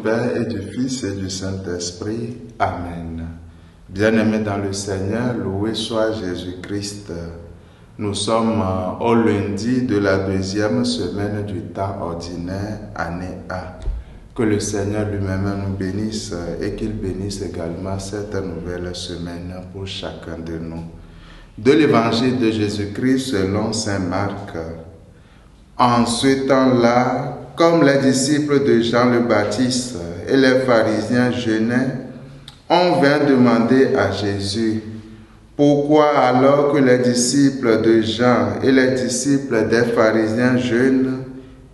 Père et du Fils et du Saint-Esprit. Amen. Bien-aimés dans le Seigneur, loué soit Jésus-Christ. Nous sommes au lundi de la deuxième semaine du temps ordinaire, année A. Que le Seigneur lui-même nous bénisse et qu'il bénisse également cette nouvelle semaine pour chacun de nous. De l'évangile de Jésus-Christ selon saint Marc. En ce temps-là, comme les disciples de Jean le Baptiste et les pharisiens jeûnaient, on vint demander à Jésus, pourquoi alors que les disciples de Jean et les disciples des pharisiens jeûnent,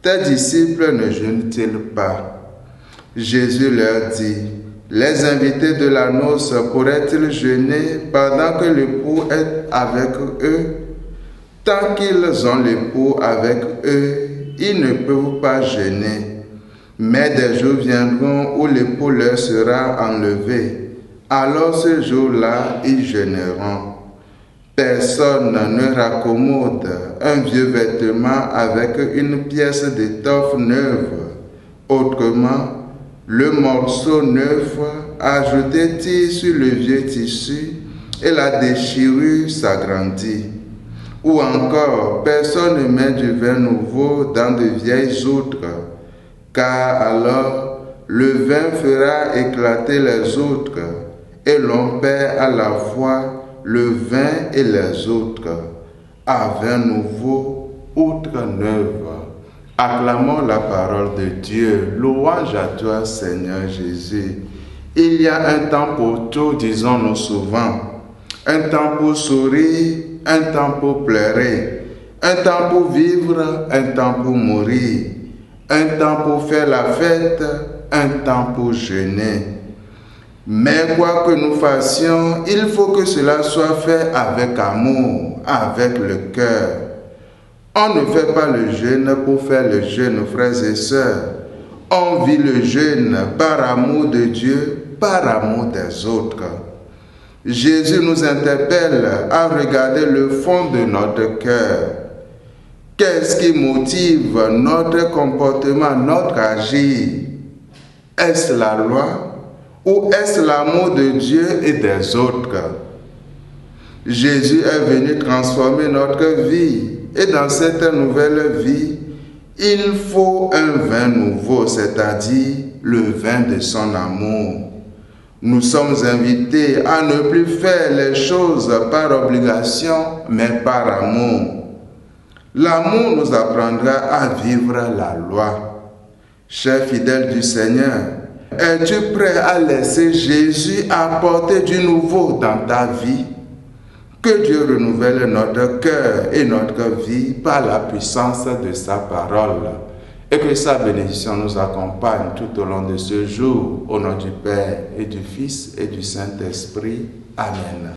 tes disciples ne jeûnent-ils pas? Jésus leur dit, les invités de la noce pourraient-ils jeûner pendant que l'époux est avec eux? Tant qu'ils ont l'époux avec eux, ils ne peuvent pas jeûner. Mais des jours viendront où l'époux leur sera enlevé. Alors ce jour-là, ils jeûneront. Personne ne raccommode un vieux vêtement avec une pièce d'étoffe neuve. Autrement, le morceau neuf ajouté sur le vieux tissu et la déchirure s'agrandit. Ou encore, personne ne met du vin nouveau dans de vieilles outres, car alors le vin fera éclater les outres, et l'on perd à la fois le vin et les outres. À vin nouveau, outre neuve. Acclamons la parole de Dieu. Louange à toi, Seigneur Jésus. Il y a un temps pour tout, disons-nous souvent. Un temps pour sourire, un temps pour pleurer, un temps pour vivre, un temps pour mourir, un temps pour faire la fête, un temps pour jeûner. Mais quoi que nous fassions, il faut que cela soit fait avec amour, avec le cœur. On ne fait pas le jeûne pour faire le jeûne, frères et sœurs. On vit le jeûne par amour de Dieu, par amour des autres. Jésus nous interpelle à regarder le fond de notre cœur. Qu'est-ce qui motive notre comportement, notre agir? Est-ce la loi ou est-ce l'amour de Dieu et des autres? Jésus est venu transformer notre vie et dans cette nouvelle vie, il faut un vin nouveau, c'est-à-dire le vin de son amour. Nous sommes invités à ne plus faire les choses par obligation, mais par amour. L'amour nous apprendra à vivre la loi. Chers fidèles du Seigneur, es-tu prêt à laisser Jésus apporter du nouveau dans ta vie? Que Dieu renouvelle notre cœur et notre vie par la puissance de sa parole. Et que sa bénédiction nous accompagne tout au long de ce jour, au nom du Père et du Fils et du Saint-Esprit. Amen.